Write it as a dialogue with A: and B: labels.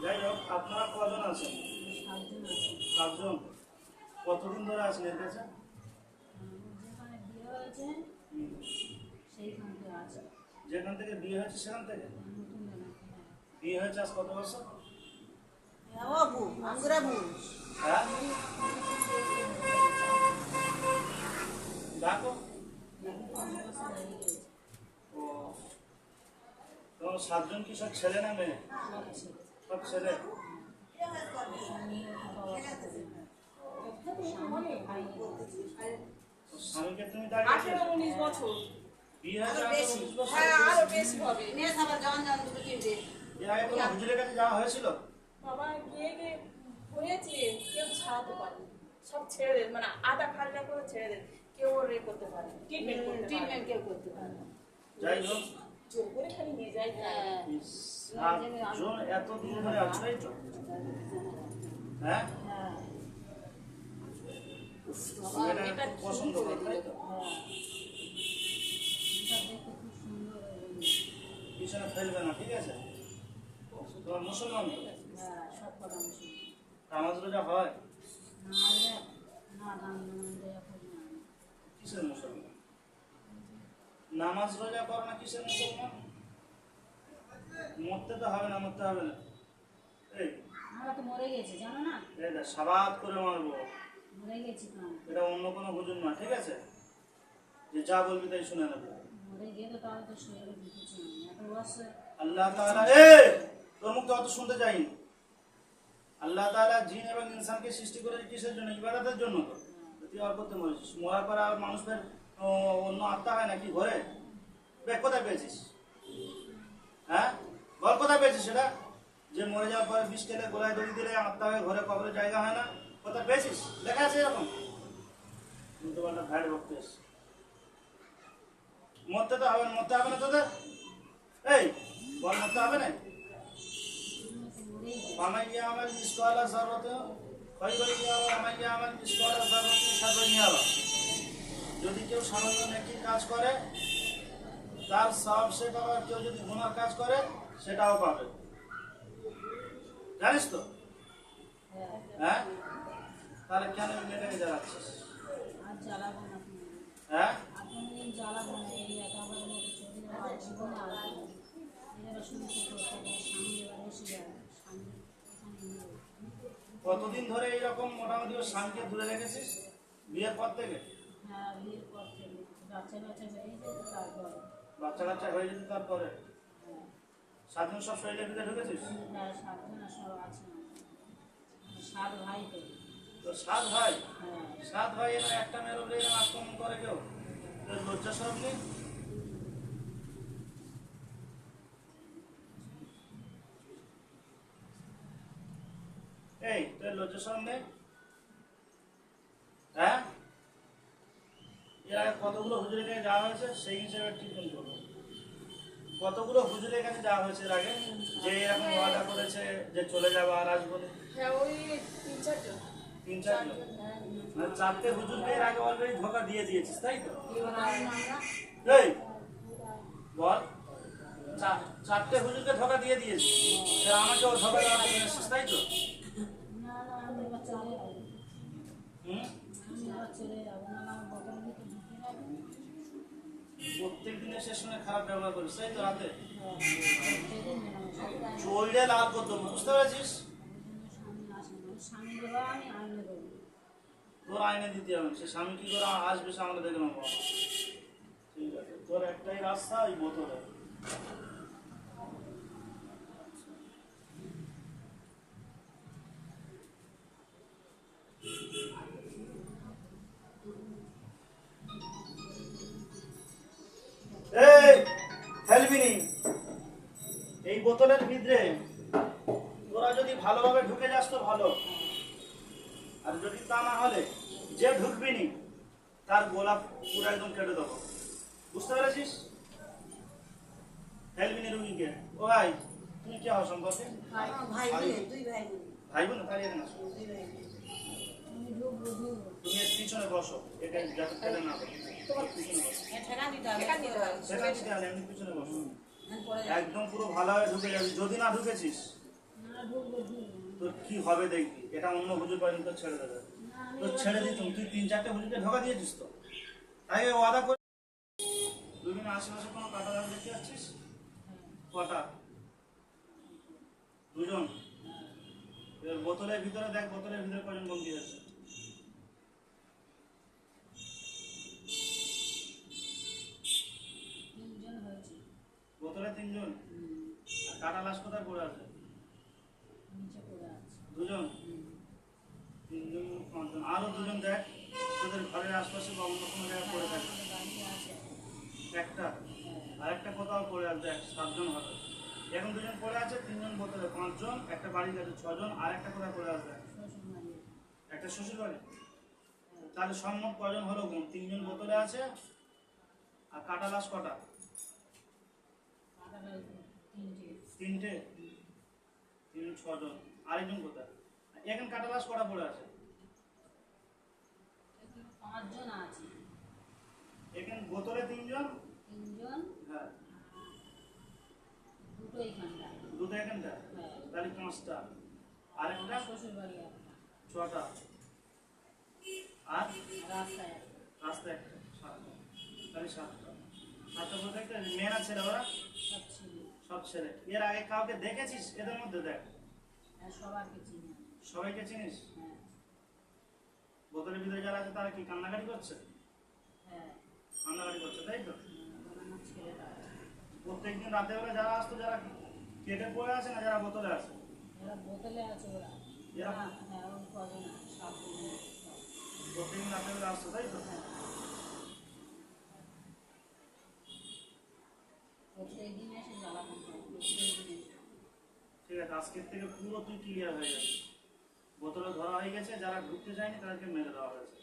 A: যাই হোক, আপনারা কজন আছেন?
B: 7 জন আছে।
A: 7 জন। কতদিন ধরে আছেন এর কাছে?
B: যেখানে বিয়ে হয়েছে সেইখান থেকে আছে।
A: যেখান থেকে বিয়ে হয়েছে সেখান থেকে?
B: নতুন এলাকা।
A: বিয়ে হয়েছে আজ কত বছর? হ্যাঁ, দেখো। ও, তোমার 7 জন কি সব ছেলে না মেয়ে? সব ছেলে। স্বামীকে তুমি দাঁড়িয়ে
C: 18-19 বছর।
A: বিয়ে হয়েছে 19 বছর।
C: হ্যাঁ, আরো বেশি হবে।
A: এর আগে তোমার হুজুরের কাছে যাওয়া হয়েছিল?
C: বাবা গিয়ে হয়েছে, কেউ ছাড়াতে পারে, সব ছেড়ে দেন, মানে আধা খাল্লা করে ছেড়ে দেন, কেউ ওর করতে পারে, ট্রিটমেন্ট কেউ করতে পারে।
A: যাই হোক,
C: জোর করে খালি নিয়ে যায়।
A: 7 জন এত দিন ধরে আছো, এই তো? হ্যাঁ, এটা খুব পছন্দ করো, তাই তো? পিছনে ফেলবে না, ঠিক আছে? তোমার মুসলমান তো?
B: সব কথা মুসলিম।
A: নামাজ রোজা হয়?
B: না
A: কিসের মুসলমান? নামাজ রোজা করো না, কিসের মুসলমান? মরতে তো হবে না, মরতে হবে না। এই
B: আমরা তো মরে গেছি, জানো না?
A: এটা সাবাত করে মারবো,
B: মরে গেছি তো আমরা।
A: এটা অন্য কোনো হুজুর না, ঠিক আছে? যে যা বলবি তাই শুনে নেবে।
B: মরে গেলে তাহলে তো শুয়ে দিতেছি আমি এত বছর।
A: আল্লাহ তাআলা তোর মুখ তো অত শুনতে চাইনি। আল্লাহ তাআলা জিন এবং ইনসানকে সৃষ্টি করেছে কিসের জন্য? ইবাদতের জন্য। তো তুই আর করতে মরেছিস। মরার পর আর মানুষের অন্য আত্মা হয় নাকি ঘরে? কোথায় পেয়েছিস? হ্যাঁ, বল কোথায় পেয়েছিস সেটা? যে মরে যাওয়ার পরে বিষ খেলে গোলায় দড়ি দিলে আত্মা হয়ে ঘরে কবরের জায়গা হয় না, কোথায় পেয়েছিস? লেখা আছে এরকম? কিন্তু বলটা ভাইয়ের ভক্ত এসে মরতে তো হবে না, মরতে হবে না তোদের? এই বল, মরতে হবে না? ومن يعمل مثقال ذرة خيرا يره ومن يعمل مثقال ذرة شرا يره। যদি কেউ সামান্য নেকি কাজ করে তার সওয়াব সে পাবে, কেউ যদি গুনার কাজ করে সেটাও পাবে। জানিস তো? হ্যাঁ, তাহলে কেন মেয়েটাকে জ্বালাচ্ছিস?
B: আর জ্বালাবো না তুমি।
A: হ্যাঁ,
B: কোনদিন জ্বালাবো না, এই একেবারে মতো চলে যাওয়ার জীবনে আর এরা শুনতে করতে স্বামী এবার এসে যায়। স্বামী
A: কতদিন ধরে এইরকম মোটামুটি ওর স্বামীকে দূরে রেখেছিস? বিয়ের পর থেকে?
B: হ্যাঁ, বিয়ের পর থেকে বাচ্চা কাচ্চা হয়ে যেত তারপরে।
A: বাচ্চা কাচ্চা হয়ে যেত তারপরে? 7 জন সব শরীরের ভিতরে ঢুকেছিস?
B: হ্যাঁ, 7 জন সব আছে। 7 ভাই তো।
A: তো 7 ভাই?
B: হ্যাঁ,
A: 7 ভাই এরা একটা মেয়ের উপরে এরকম আক্রমণ করে কেউ? তোর লজ্জা শরম নেই? এই তোর লজ্জা শরম নেই? হ্যাঁ, এর আগে কতগুলো হুজুরের কাছে যাওয়া হয়েছে সেই হিসেবে ট্রিটমেন্ট করবো। কতগুলো হুজুরের কাছে যাওয়া হয়েছে এর আগে, যে এরকম ওয়াদা করেছে যে চলে যাবো আর আসবো না?
C: হ্যাঁ, ওই 3-4 জন।
A: 3-4 জন? মানে 4টে হুজুরকে এর আগে অলরেডি ধোকা দিয়ে দিয়েছিস, তাই তো? এই বল, 4টে হুজুরকে ধোকা দিয়ে দিয়েছিস, আমাকেও ধোকা দেওয়া দিয়ে এসেছিস, তাই তো?
B: না আমি এবার চলে যাবো।
A: হুম,
B: আমি এবার চলে যাবো না, আমার বোতল দিকে ঢুকে যাবে।
A: প্রত্যেক দিন এসে শুনে খারাপ ব্যবহার করিস, তাই তো? রাতে
B: প্রত্যেকদিন মেলাম।
A: চললে লাল করতো, বুঝতে পেরেছিস?
B: স্বামী আসে না, স্বামী দেবো আমি আইনে দেবো।
A: তোর আইনে দিতে হবে, সে স্বামী কি করে আসবে সে আমরা দেখে নেবো। ঠিক আছে, তোর একটাই রাস্তা, ওই বোতলে। এই ফেলবিনি এই বোতলের ভিতরে। তোরা যদি ভালোভাবে ঢুকে যাস তো ভালো, আর যদি তা না হলে যে ঢুকবিনি তার গোলাপ পুরো একদম কেটে দেবো, বুঝতে পেরেছিস? ফেলবিনি রুগীকে। ও ভাই, তুমি কি হও সম্পর্কে? ভাই বোন? তাহলে এখানে আসো। তুমি এর পিছনে বসো, এটা যাতে ফেলে না হয়। পিছনে বসো।
C: ঠেকা দিতে হবে।
A: সেটা দিতে হবে, এমনি পিছনে বসো। একদম পুরো ভালোভাবে ঢুকে যাবি। যদি না ঢুকেছিস
B: আমরা ঢুকবো ঢুকবো
A: তোর কি হবে দেখবি, এটা অন্য হুজুর পারেন তো ছেড়ে দেবে,
B: না আমি
A: তোর ছেড়ে দিতুম, তুই 3-4টে হুজুরকে ঢোকা দিয়েছিস তো, তাই ওয়াদা করে। দুদিনের আশেপাশে কোনো কাটা দাগ দেখতে পাচ্ছিস? কটা? দুজন। এবার বোতলের ভিতরে দেখ, বোতলের ভিতরে কজন বন্দি আছে।
B: তিনজন হয়েছে
A: বোতলে 3জন। আর কাটা লাশ কোথায় পড়ে আছে?
B: নিচে পড়ে আছে
A: দুজন। 3জন, 5জন, আরো 2জন দেখ তোদের ঘরের আশপাশে বা অন্য কোনো জায়গায় পড়ে থাকে।
B: আমাদের বাড়ি আছে
A: একটা আর একটা কোথাও পড়ে আছে, দেখ 7জন হবে। এখন 2জন পড়ে আছে, 3জন বোতলে, 5জন, একটা বাড়ির কাছে 6জন, আর একটা কোথায় পড়ে আছে?
B: শ্বশুর বাড়ি
A: একটা শ্বশুর বাড়ি। তাহলে সম্মত কজন হলো গুণ? 3জন বোতলে আছে, আর কাটা লাশ কটা?
B: কাটালে তিনটে
A: 3টে। 3, 6জন। আরেকজন কোথায়? এখন কাটা লাশ কটা পড়ে আছে?
B: পাঁচজন আছে
A: এখানে বোতলে 3জন।
B: তিনজন
A: হ্যাঁ,
B: দুটো এইখানটা
A: দুটো এখানটা,
B: হ্যাঁ
A: তাহলে 5টা। আরেকটা
B: শ্বশুর বাড়ি একটা
A: 6টা। আর
B: রাস্তায় একটা
A: রাস্তা একটা, 7টা। তাহলে 7টা। 7টা বলতে একটা মেয়ে না ছেলে ওরা?
B: সব ছিল
A: সব ছেলে। এর আগে কাউকে দেখেছিস এদের মধ্যে? দেখ,
B: হ্যাঁ সবাইকে চিনি
A: সবাইকে চিনিস?
B: হ্যাঁ
A: বোতলের ভিতরে যারা আছে তারা কি কান্নাকাটি করছে?
B: হ্যাঁ
A: কান্নাকাটি করছে, তাই তো?
B: আমার ছেলেটা আছে
A: প্রত্যেকদিন রাতে বেলা যারা আসতো, যারা কেটে পড়ে আছে না, যারা বোতলে আছে?
B: ওরা বোতলে আছে ওরা
A: এরা?
B: হ্যাঁ ওই কজন আছে 7 জন
A: প্রত্যেকদিন রাতে বেলা আসতো, তাই তো?
B: প্রত্যেক দিন এসে জ্বালাতন করে প্রত্যেক দিন এসে
A: ঠিক আছে, আজকের থেকে পুরো তুই ক্লিয়ার হয়ে যাবে। বোতলে ধরা হয়ে গেছে, যারা ঢুকতে চায়নি তাদেরকে মেরে দেওয়া হয়েছে।